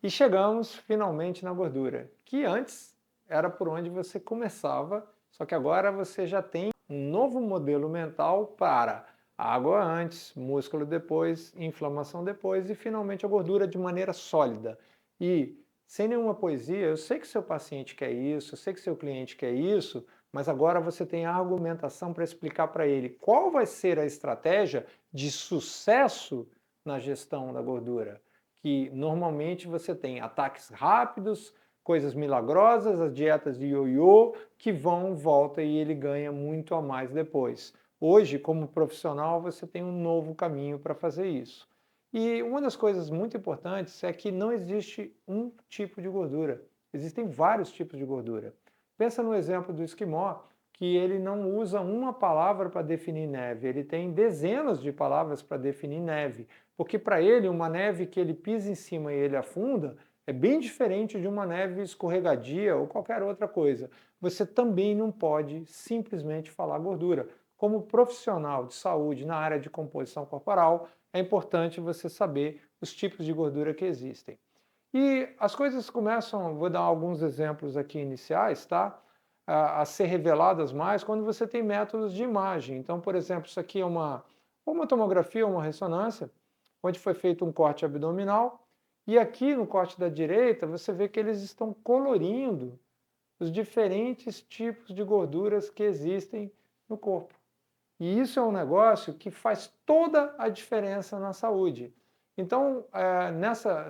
E chegamos finalmente na gordura, que antes era por onde você começava, só que agora você já tem um novo modelo mental para água antes, músculo depois, inflamação depois e finalmente a gordura de maneira sólida. E sem nenhuma poesia, eu sei que seu paciente quer isso, eu sei que seu cliente quer isso, mas agora você tem a argumentação para explicar para ele qual vai ser a estratégia de sucesso na gestão da gordura, que normalmente você tem ataques rápidos, coisas milagrosas, as dietas de ioiô, que vão, volta e ele ganha muito a mais depois. Hoje, como profissional, você tem um novo caminho para fazer isso. E uma das coisas muito importantes é que não existe um tipo de gordura, existem vários tipos de gordura. Pensa no exemplo do esquimó, que ele não usa uma palavra para definir neve, ele tem dezenas de palavras para definir neve, porque para ele uma neve que ele pisa em cima e ele afunda é bem diferente de uma neve escorregadia ou qualquer outra coisa. Você também não pode simplesmente falar gordura. Como profissional de saúde na área de composição corporal, é importante você saber os tipos de gordura que existem. E as coisas começam, vou dar alguns exemplos aqui iniciais, tá? A ser reveladas mais quando você tem métodos de imagem. Então, por exemplo, isso aqui é uma tomografia, uma ressonância, onde foi feito um corte abdominal, e aqui no corte da direita você vê que eles estão colorindo os diferentes tipos de gorduras que existem no corpo. E isso é um negócio que faz toda a diferença na saúde. Então,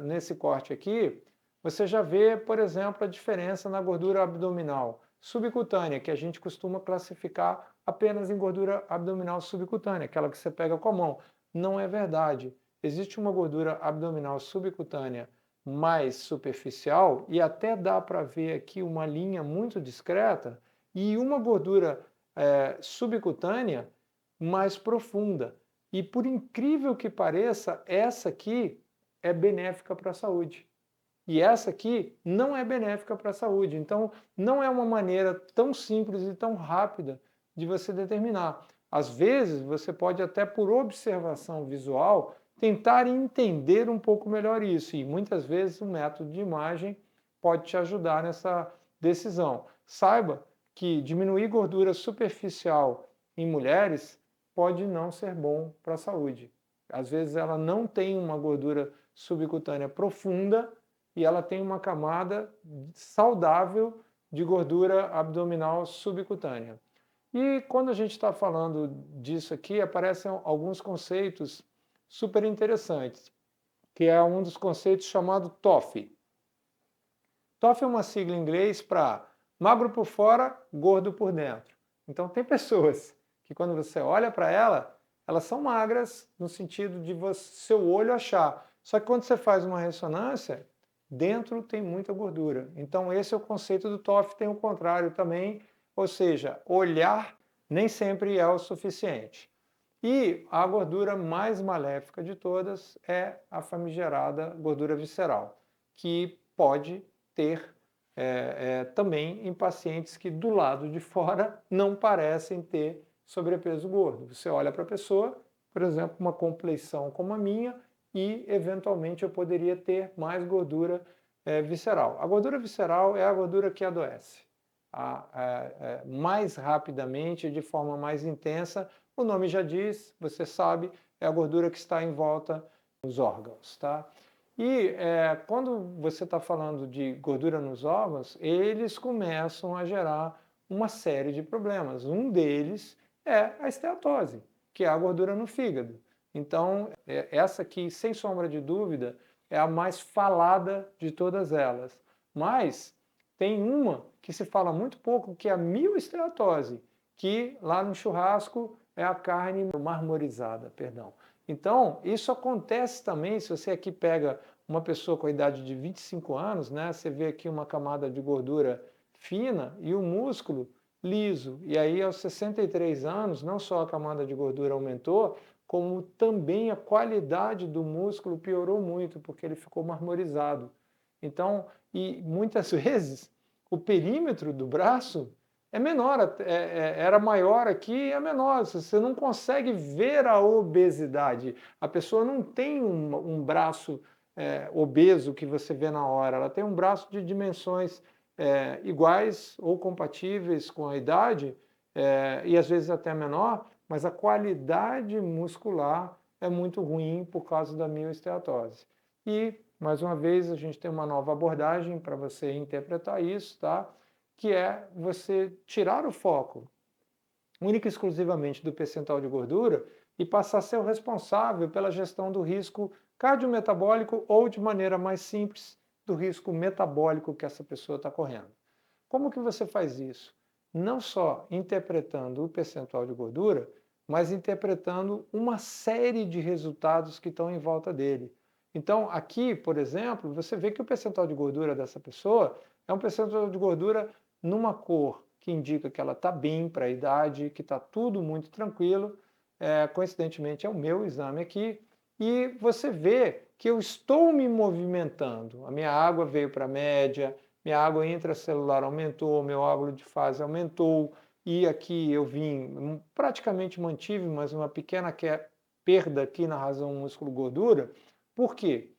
nesse corte aqui, você já vê, por exemplo, a diferença na gordura abdominal subcutânea, que a gente costuma classificar apenas em gordura abdominal subcutânea, aquela que você pega com a mão. Não é verdade. Existe uma gordura abdominal subcutânea mais superficial e até dá para ver aqui uma linha muito discreta e uma gordura subcutânea mais profunda. E por incrível que pareça, essa aqui é benéfica para a saúde. E essa aqui não é benéfica para a saúde. Então, não é uma maneira tão simples e tão rápida de você determinar. Às vezes, você pode até por observação visual tentar entender um pouco melhor isso. E muitas vezes o método de imagem pode te ajudar nessa decisão. Saiba que diminuir gordura superficial em mulheres pode não ser bom para a saúde. Às vezes ela não tem uma gordura subcutânea profunda e ela tem uma camada saudável de gordura abdominal subcutânea. E quando a gente está falando disso aqui, aparecem alguns conceitos super interessantes, que é um dos conceitos chamado TOF. TOF é uma sigla em inglês para magro por fora, gordo por dentro. Então tem pessoas que quando você olha para ela, elas são magras no sentido de seu olho achar. Só que quando você faz uma ressonância, dentro tem muita gordura. Então esse é o conceito do TOF, tem o contrário também, ou seja, olhar nem sempre é o suficiente. E a gordura mais maléfica de todas é a famigerada gordura visceral, que pode ter também em pacientes que do lado de fora não parecem ter sobrepeso gordo. Você olha para a pessoa, por exemplo, uma compleição como a minha, e eventualmente eu poderia ter mais gordura visceral. A gordura visceral é a gordura que adoece. Mais rapidamente, de forma mais intensa, o nome já diz, você sabe, é a gordura que está em volta dos órgãos, tá? E quando você está falando de gordura nos órgãos, eles começam a gerar uma série de problemas. Um deles é a esteatose, que é a gordura no fígado. Então, essa aqui, sem sombra de dúvida, é a mais falada de todas elas. Mas tem uma que se fala muito pouco, que é a mioesteatose, que lá no churrasco é a carne marmorizada, perdão. Então, isso acontece também, se você aqui pega uma pessoa com a idade de 25 anos, né, você vê aqui uma camada de gordura fina e o músculo liso. E aí, aos 63 anos, não só a camada de gordura aumentou, como também a qualidade do músculo piorou muito, porque ele ficou marmorizado. Então, e muitas vezes, o perímetro do braço é menor, era maior aqui, é menor. Você não consegue ver a obesidade. A pessoa não tem um braço obeso que você vê na hora, ela tem um braço de dimensões iguais ou compatíveis com a idade, e às vezes até menor, mas a qualidade muscular é muito ruim por causa da mioesteatose. E, mais uma vez, a gente tem uma nova abordagem para você interpretar isso, tá? Que é você tirar o foco única e exclusivamente do percentual de gordura e passar a ser o responsável pela gestão do risco cardiometabólico ou, de maneira mais simples, do risco metabólico que essa pessoa está correndo. Como que você faz isso? Não só interpretando o percentual de gordura, mas interpretando uma série de resultados que estão em volta dele. Então, aqui, por exemplo, você vê que o percentual de gordura dessa pessoa é um percentual de gordura numa cor que indica que ela está bem para a idade, que está tudo muito tranquilo. Coincidentemente, é o meu exame aqui. E você vê que eu estou me movimentando. A minha água veio para a média, minha água intracelular aumentou, meu água de fase aumentou, e aqui eu vim, praticamente mantive, mas uma pequena perda aqui na razão músculo-gordura. Por quê?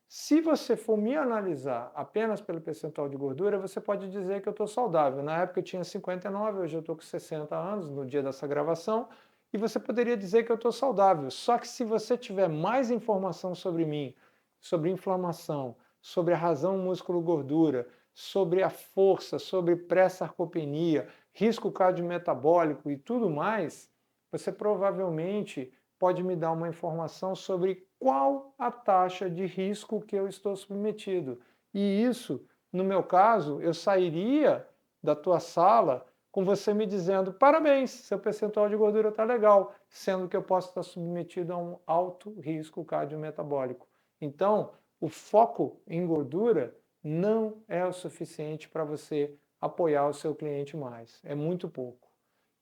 Se você for me analisar apenas pelo percentual de gordura, você pode dizer que eu estou saudável. Na época eu tinha 59, hoje eu estou com 60 anos, no dia dessa gravação, e você poderia dizer que eu estou saudável. Só que se você tiver mais informação sobre mim, sobre inflamação, sobre a razão músculo-gordura, sobre a força, sobre pré-sarcopenia, risco cardiometabólico e tudo mais, você provavelmente pode me dar uma informação sobre qual a taxa de risco que eu estou submetido. E isso, no meu caso, eu sairia da tua sala com você me dizendo: parabéns, seu percentual de gordura está legal, sendo que eu posso estar submetido a um alto risco cardiometabólico. Então, o foco em gordura não é o suficiente para você apoiar o seu cliente mais. É muito pouco.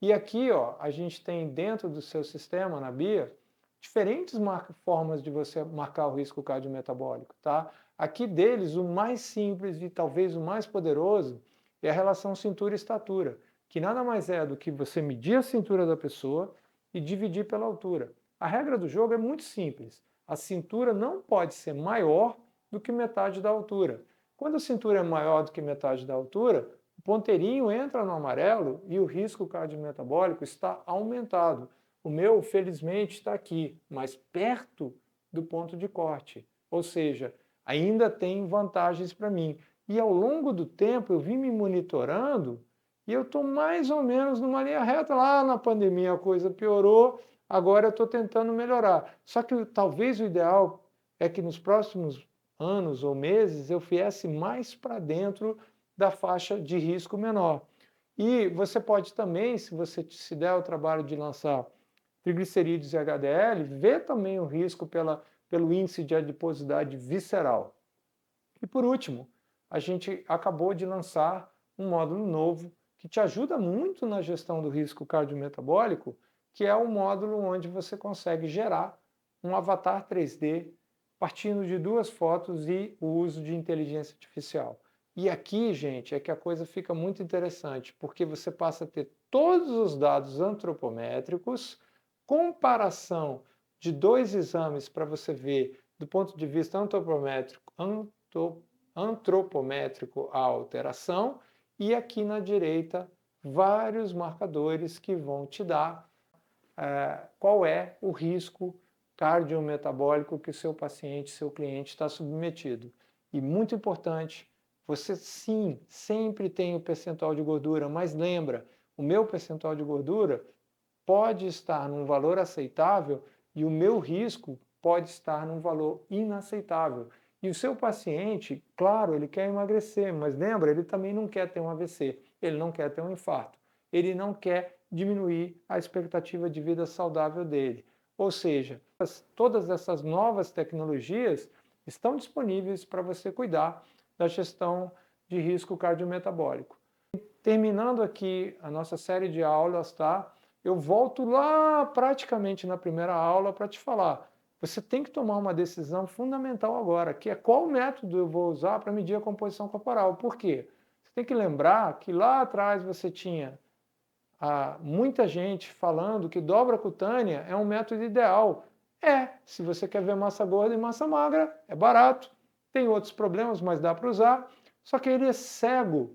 E aqui, ó, a gente tem dentro do seu sistema, na BIA, diferentes formas de você marcar o risco cardiometabólico, tá? Aqui deles, o mais simples e talvez o mais poderoso é a relação cintura-estatura, que nada mais é do que você medir a cintura da pessoa e dividir pela altura. A regra do jogo é muito simples. A cintura não pode ser maior do que metade da altura. Quando a cintura é maior do que metade da altura, o ponteirinho entra no amarelo e o risco cardiometabólico está aumentado. O meu, felizmente, está aqui, mas perto do ponto de corte. Ou seja, ainda tem vantagens para mim. E ao longo do tempo eu vim me monitorando e eu estou mais ou menos numa linha reta. Lá na pandemia a coisa piorou, agora eu estou tentando melhorar. Só que talvez o ideal é que nos próximos anos ou meses eu viesse mais para dentro da faixa de risco menor. E você pode também, se você se der o trabalho de lançar triglicerídeos e HDL, ver também o risco pelo índice de adiposidade visceral. E por último, a gente acabou de lançar um módulo novo que te ajuda muito na gestão do risco cardiometabólico, que é o módulo onde você consegue gerar um avatar 3D partindo de 2 fotos e o uso de inteligência artificial. E aqui, gente, é que a coisa fica muito interessante, porque você passa a ter todos os dados antropométricos, comparação de 2 exames para você ver do ponto de vista antropométrico a alteração, e aqui na direita vários marcadores que vão te dar qual é o risco cardiometabólico que o seu paciente, seu cliente está submetido. E muito importante, você sim, sempre tem o percentual de gordura, mas lembra, o meu percentual de gordura pode estar num valor aceitável e o meu risco pode estar num valor inaceitável. E o seu paciente, claro, ele quer emagrecer, mas lembra, ele também não quer ter um AVC, ele não quer ter um infarto, ele não quer diminuir a expectativa de vida saudável dele. Ou seja, todas essas novas tecnologias estão disponíveis para você cuidar da gestão de risco cardiometabólico. Terminando aqui a nossa série de aulas, tá? Eu volto lá praticamente na primeira aula para te falar. Você tem que tomar uma decisão fundamental agora, que é qual método eu vou usar para medir a composição corporal. Por quê? Você tem que lembrar que lá atrás você tinha muita gente falando que dobra cutânea é um método ideal. Se você quer ver massa gorda e massa magra, é barato, tem outros problemas, mas dá para usar, só que ele é cego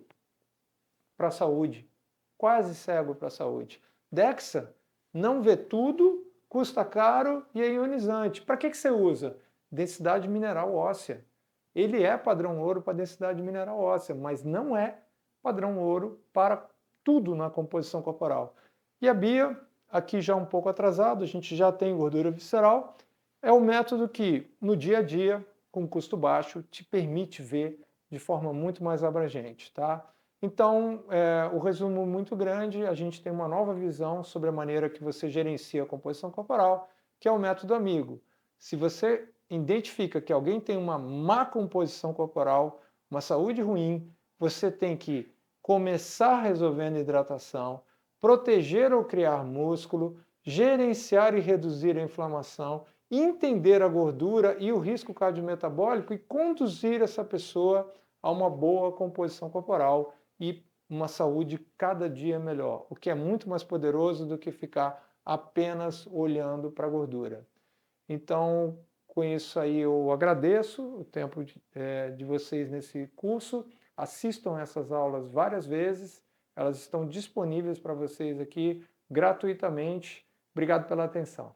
para a saúde, quase cego para a saúde. Dexa não vê tudo, custa caro e é ionizante. Para que você usa? Densidade mineral óssea. Ele é padrão ouro para densidade mineral óssea, mas não é padrão ouro para tudo na composição corporal. E a Bia, aqui já um pouco atrasado, a gente já tem gordura visceral, é o método que, no dia a dia, com custo baixo, te permite ver de forma muito mais abrangente, tá? Então, o resumo muito grande, a gente tem uma nova visão sobre a maneira que você gerencia a composição corporal, que é o método amigo. Se você identifica que alguém tem uma má composição corporal, uma saúde ruim, você tem que começar resolvendo hidratação, proteger ou criar músculo, gerenciar e reduzir a inflamação, entender a gordura e o risco cardiometabólico e conduzir essa pessoa a uma boa composição corporal e uma saúde cada dia melhor, o que é muito mais poderoso do que ficar apenas olhando para a gordura. Então, com isso aí eu agradeço o tempo de vocês nesse curso, assistam essas aulas várias vezes, elas estão disponíveis para vocês aqui gratuitamente. Obrigado pela atenção.